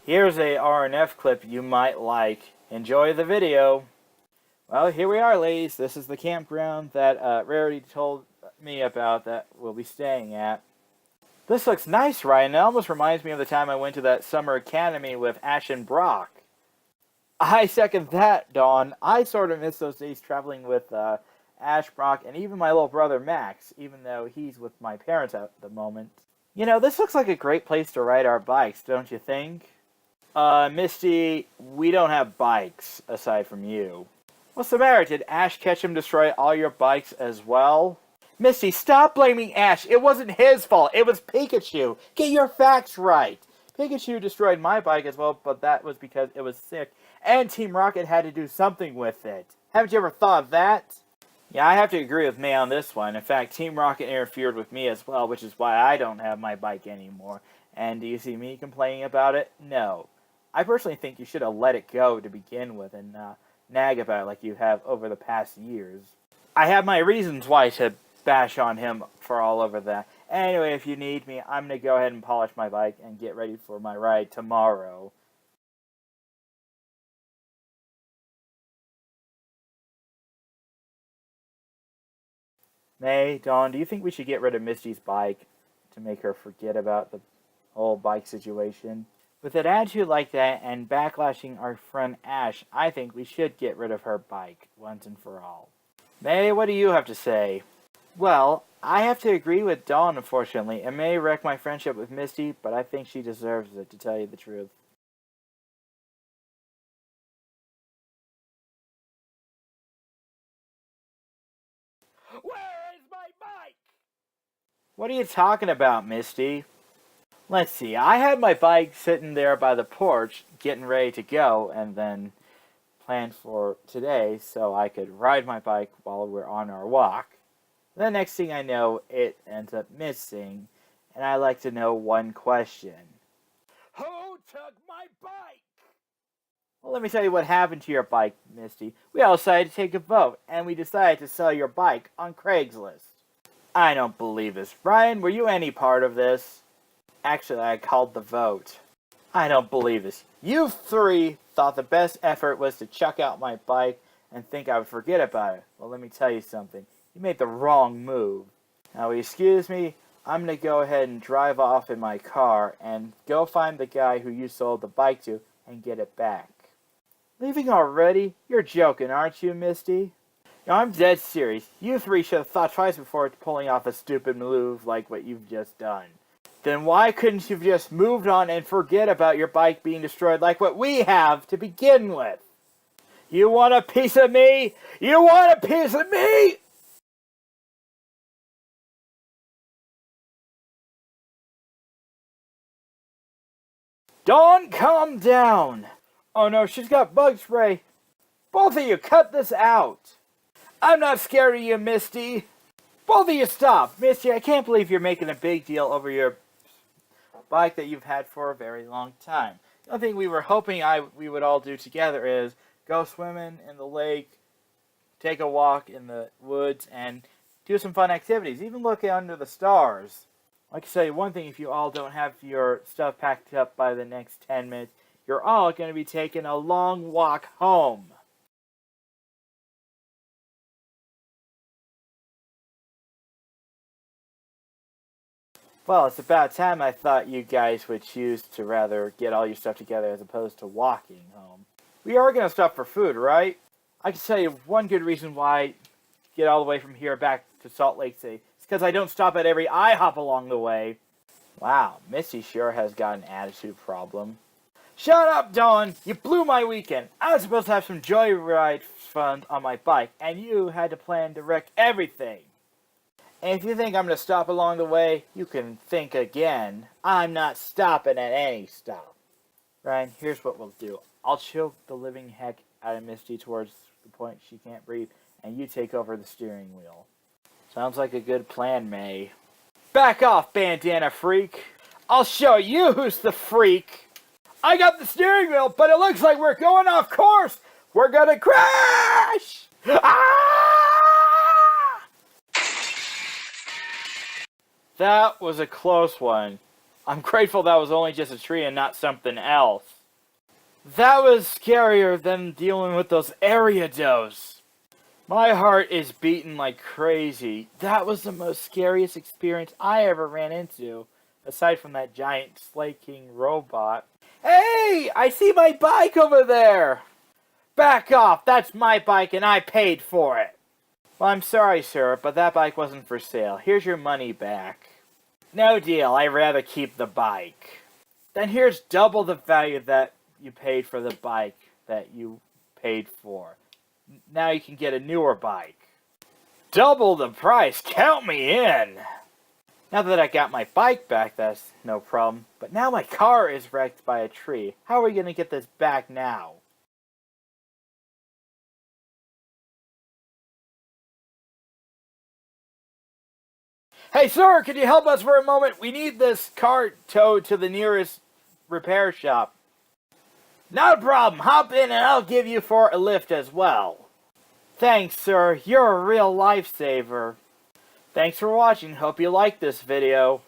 Here's a RNF clip you might like. Enjoy the video. Well, here we are, ladies. This is the campground that Rarity told me about that we'll be staying at. This looks nice, Ryan. It almost reminds me of the time I went to that summer academy with Ash and Brock. I second that, Dawn. I sort of miss those days traveling with Ash, Brock, and even my little brother Max, even though he's with my parents at the moment. You know, this looks like a great place to ride our bikes, don't you think? Misty, we don't have bikes, aside from you. What's the matter? Did Ash catch him destroy all your bikes as well? Misty, stop blaming Ash. It wasn't his fault. It was Pikachu. Get your facts right. Pikachu destroyed my bike as well, but that was because it was sick, and Team Rocket had to do something with it. Haven't you ever thought of that? Yeah, I have to agree with May on this one. In fact, Team Rocket interfered with me as well, which is why I don't have my bike anymore. And do you see me complaining about it? No. I personally think you should have let it go to begin with and nag about it like you have over the past years. I have my reasons why to bash on him for all over that. Anyway, if you need me, I'm going to go ahead and polish my bike and get ready for my ride tomorrow. May, Dawn, do you think we should get rid of Misty's bike to make her forget about the whole bike situation? With an attitude like that and backlashing our friend Ash, I think we should get rid of her bike once and for all. May, what do you have to say? Well, I have to agree with Dawn, unfortunately. It may wreck my friendship with Misty, but I think she deserves it, to tell you the truth. Where is my bike? What are you talking about, Misty? Let's see, I had my bike sitting there by the porch, getting ready to go, and then planned for today so I could ride my bike while we're on our walk. The next thing I know, it ends up missing, and I'd like to know one question. Who took my bike? Well, let me tell you what happened to your bike, Misty. We all decided to take a vote, and we decided to sell your bike on Craigslist. I don't believe this. Ryan, were you any part of this? Actually, I called the vote. I don't believe this. You three thought the best effort was to chuck out my bike and think I would forget about it. Well, let me tell you something. You made the wrong move. Now, excuse me, I'm going to go ahead and drive off in my car and go find the guy who you sold the bike to and get it back. Leaving already? You're joking, aren't you, Misty? No, I'm dead serious. You three should have thought twice before pulling off a stupid move like what you've just done. Then why couldn't you have just moved on and forget about your bike being destroyed like what we have to begin with? You want a piece of me? You want a piece of me? Dawn, calm down. Oh no, she's got bug spray. Both of you, cut this out. I'm not scared of you, Misty. Both of you stop. Misty, I can't believe you're making a big deal over your bike that you've had for a very long time. The only thing we were hoping we would all do together is go swimming in the lake, take a walk in the woods, and do some fun activities. Even look under the stars. I can tell you one thing, if you all don't have your stuff packed up by the next 10 minutes, you're all going to be taking a long walk home. Well, it's about time I thought you guys would choose to rather get all your stuff together as opposed to walking home. We are going to stop for food, right? I can tell you one good reason why I get all the way from here back to Salt Lake City. It's because I don't stop at every IHOP along the way. Wow, Misty sure has got an attitude problem. Shut up, Dawn! You blew my weekend! I was supposed to have some joyride fun on my bike, and you had to plan to wreck everything. And if you think I'm going to stop along the way, you can think again. I'm not stopping at any stop. Ryan, here's what we'll do. I'll choke the living heck out of Misty towards the point she can't breathe, and you take over the steering wheel. Sounds like a good plan, May. Back off, bandana freak! I'll show you who's the freak! I got the steering wheel, but it looks like we're going off course! We're gonna crash! Ah! That was a close one. I'm grateful that was only just a tree and not something else. That was scarier than dealing with those Ariados. My heart is beating like crazy. That was the most scariest experience I ever ran into, aside from that giant slaking robot. Hey, I see my bike over there! Back off, that's my bike and I paid for it. Well, I'm sorry, sir, but that bike wasn't for sale. Here's your money back. No deal, I'd rather keep the bike. Then here's double the value that you paid for the bike that you paid for. Now you can get a newer bike. Double the price, count me in! Now that I got my bike back, that's no problem. But now my car is wrecked by a tree. How are we going to get this back now? Hey, sir, could you help us for a moment? We need this car towed to the nearest repair shop. Not a problem. Hop in and I'll give you for a lift as well. Thanks, sir. You're a real lifesaver. Thanks for watching. Hope you liked this video.